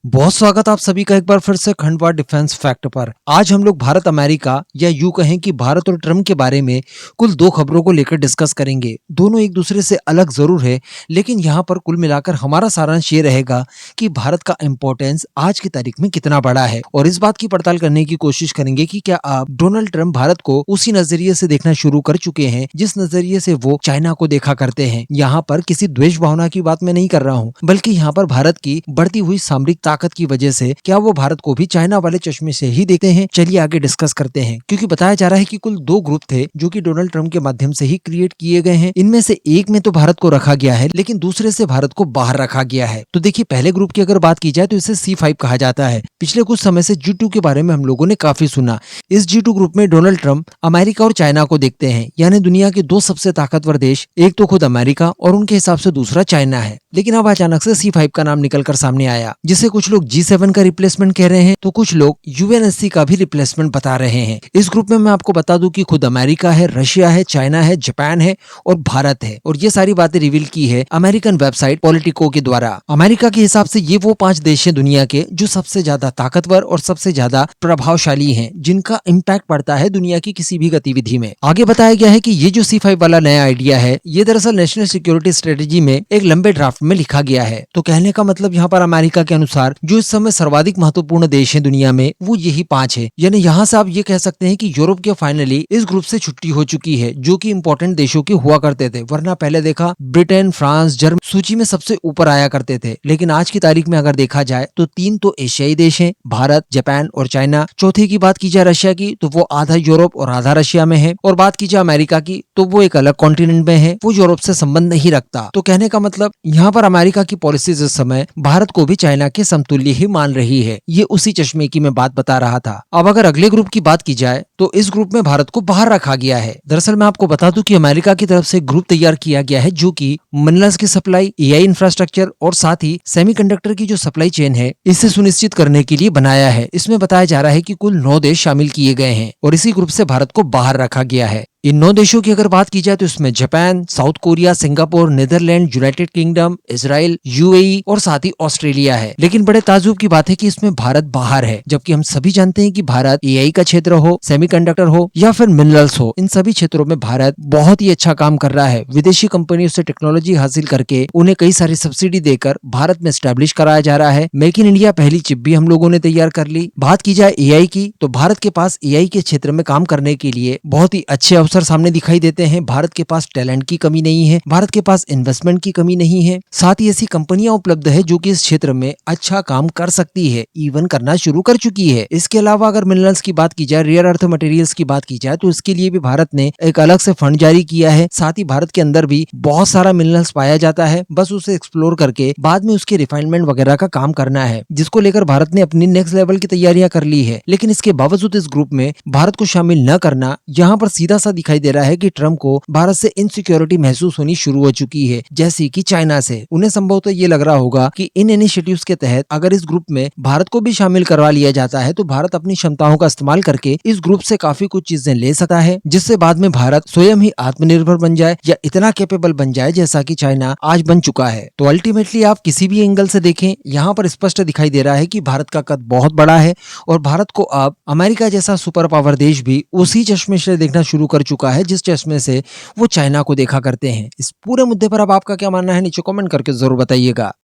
बहुत स्वागत आप सभी का एक बार फिर से खंडवा डिफेंस फैक्ट पर। आज हम लोग भारत अमेरिका या यूं कहें कि भारत और ट्रम्प के बारे में कुल दो खबरों को लेकर डिस्कस करेंगे। दोनों एक दूसरे से अलग जरूर है, लेकिन यहाँ पर कुल मिलाकर हमारा सारांश ये रहेगा कि भारत का इम्पोर्टेंस आज की तारीख में कितना बड़ा है, और इस बात की पड़ताल करने की कोशिश करेंगे कि क्या आप डोनाल्ड ट्रम्प भारत को उसी नजरिए से देखना शुरू कर चुके हैं जिस नजरिए से वो चाइना को देखा करते हैं। यहाँ पर किसी द्वेष भावना की बात मैं नहीं कर रहा हूँ, बल्कि यहाँ पर भारत की बढ़ती हुई सामरिक ताकत की वजह से क्या वो भारत को भी चाइना वाले चश्मे से ही देखते हैं। चलिए आगे डिस्कस करते हैं, क्योंकि बताया जा रहा है कि कुल दो ग्रुप थे जो कि डोनाल्ड ट्रम्प के माध्यम से ही क्रिएट किए गए हैं। इनमें से एक में तो भारत को रखा गया है, लेकिन दूसरे से भारत को बाहर रखा गया है। तो देखिए, पहले ग्रुप की अगर बात की जाए तो इसे C5 कहा जाता है। पिछले कुछ समय से G2 के बारे में हम लोगों ने काफी सुना। इस G2 ग्रुप में डोनाल्ड ट्रम्प अमेरिका और चाइना को देखते हैं, यानी दुनिया के दो सबसे ताकतवर देश, एक तो खुद अमेरिका और उनके हिसाब से दूसरा चाइना है। लेकिन अब अचानक से C5 का नाम निकलकर सामने आया, जिसे कुछ लोग G7 का रिप्लेसमेंट कह रहे हैं तो कुछ लोग UNSC का भी रिप्लेसमेंट बता रहे हैं। इस ग्रुप में मैं आपको बता दूं कि खुद अमेरिका है, रशिया है, चाइना है, जापान है और भारत है। और ये सारी बातें रिवील की है अमेरिकन वेबसाइट पॉलिटिको के द्वारा। अमेरिका के हिसाब से ये वो 5 देश हैं दुनिया के जो सबसे ज्यादा ताकतवर और सबसे ज्यादा प्रभावशाली हैं, जिनका इम्पैक्ट पड़ता है दुनिया की किसी भी गतिविधि में। आगे बताया गया है कि ये जो C5 वाला नया आइडिया है, ये दरअसल नेशनल सिक्योरिटी स्ट्रेटेजी में एक लंबे ड्राफ्ट में लिखा गया है। तो कहने का मतलब यहाँ पर अमेरिका के अनुसार जो इस समय सर्वाधिक महत्वपूर्ण देश है दुनिया में, वो यही 5 है। यानी यहाँ से आप ये कह सकते हैं कि यूरोप के फाइनली इस ग्रुप से छुट्टी हो चुकी है, जो कि इंपॉर्टेंट देशों के हुआ करते थे। वरना पहले देखा ब्रिटेन, फ्रांस, जर्मनी सूची में सबसे ऊपर आया करते थे, लेकिन आज की तारीख में अगर देखा जाए तो 3 तो एशियाई देश हैं, भारत, जापान और चाइना। चौथे की बात की जाए रशिया की, तो वो आधा यूरोप और आधा रशिया में है। और बात की जाए अमेरिका की, तो वो एक अलग कॉन्टिनेंट में है, वो यूरोप से संबंध नहीं रखता। तो कहने का मतलब यहाँ पर अमेरिका की पॉलिसीज इस समय भारत को भी चाइना के समतुल्य ही मान रही है। ये उसी चश्मे की मैं बात बता रहा था। अब अगर अगले ग्रुप की बात की जाए तो इस ग्रुप में भारत को बाहर रखा गया है। दरअसल मैं आपको बता दूं कि अमेरिका की तरफ से ग्रुप तैयार किया गया है, जो कि मिनरल्स की सप्लाई, AI इंफ्रास्ट्रक्चर और साथ ही सेमीकंडक्टर की जो सप्लाई चेन है, इसे सुनिश्चित करने के लिए बनाया है। इसमें बताया जा रहा है कि कुल 9 देश शामिल किए गए हैं और इसी ग्रुप से भारत को बाहर रखा गया है। इन 9 देशों की अगर बात की जाए तो इसमें Japan, South Korea, Singapore, Netherlands, United Kingdom, Israel, UAE और साथ ही ऑस्ट्रेलिया है। लेकिन बड़े ताज्जुब की बात है कि इसमें भारत बाहर है, जबकि हम सभी जानते हैं कि भारत AI का क्षेत्र हो, सेमीकंडक्टर हो या फिर मिनरल्स हो, इन सभी क्षेत्रों में भारत बहुत ही अच्छा काम कर रहा है। विदेशी कंपनियों से टेक्नोलॉजी हासिल करके उन्हें कई सारी सब्सिडी देकर भारत में स्टैब्लिश कराया जा रहा है। मेक इन इंडिया पहली चिप भी हम लोगों ने तैयार कर ली। बात की जाए AI की, तो भारत के पास AI के क्षेत्र में काम करने के लिए बहुत ही अच्छे अवसर सामने दिखाई देते हैं। भारत के पास टैलेंट की कमी नहीं है, भारत के पास इन्वेस्टमेंट की कमी नहीं है। साथ ही ऐसी कंपनियां उपलब्ध है जो कि इस क्षेत्र में अच्छा काम कर सकती है, इवन करना शुरू कर चुकी है। इसके अलावा अगर मिनरल्स की बात की जाए, रेयर अर्थ मटेरियल्स की बात की जाए, तो इसके लिए भी भारत ने एक अलग से फंड जारी किया है। साथ ही भारत के अंदर भी बहुत सारा मिनरल्स पाया जाता है, बस उसे एक्सप्लोर करके बाद में उसके रिफाइनमेंट वगैरह का काम करना है, जिसको लेकर भारत ने अपनी नेक्स्ट लेवल की तैयारियां कर ली है। लेकिन इसके बावजूद इस ग्रुप में भारत को शामिल न करना यहाँ पर सीधा सा दिखाई दे रहा है कि ट्रम्प को भारत से इनसिक्योरिटी महसूस होनी शुरू हो चुकी है, जैसे कि चाइना से। उन्हें संभवतः ये लग रहा होगा कि इन इनिशिएटिव्स के तहत अगर इस ग्रुप में भारत को भी शामिल करवा लिया जाता है तो भारत अपनी क्षमताओं का इस्तेमाल करके इस ग्रुप से काफी कुछ चीजें ले सकता है, जिससे बाद में भारत स्वयं ही आत्मनिर्भर बन जाए या इतना कैपेबल बन जाए जैसा कि चाइना आज बन चुका है। तो अल्टीमेटली आप किसी भी एंगल से देखें, यहाँ पर स्पष्ट दिखाई दे रहा है कि भारत का कद बहुत बड़ा है और भारत को अब अमेरिका जैसा सुपर पावर देश भी उसी चश्मे से देखना शुरू कर चुका है जिस चश्मे से वो चाइना को देखा करते हैं। इस पूरे मुद्दे पर अब आपका क्या मानना है, नीचे कमेंट करके जरूर बताइएगा।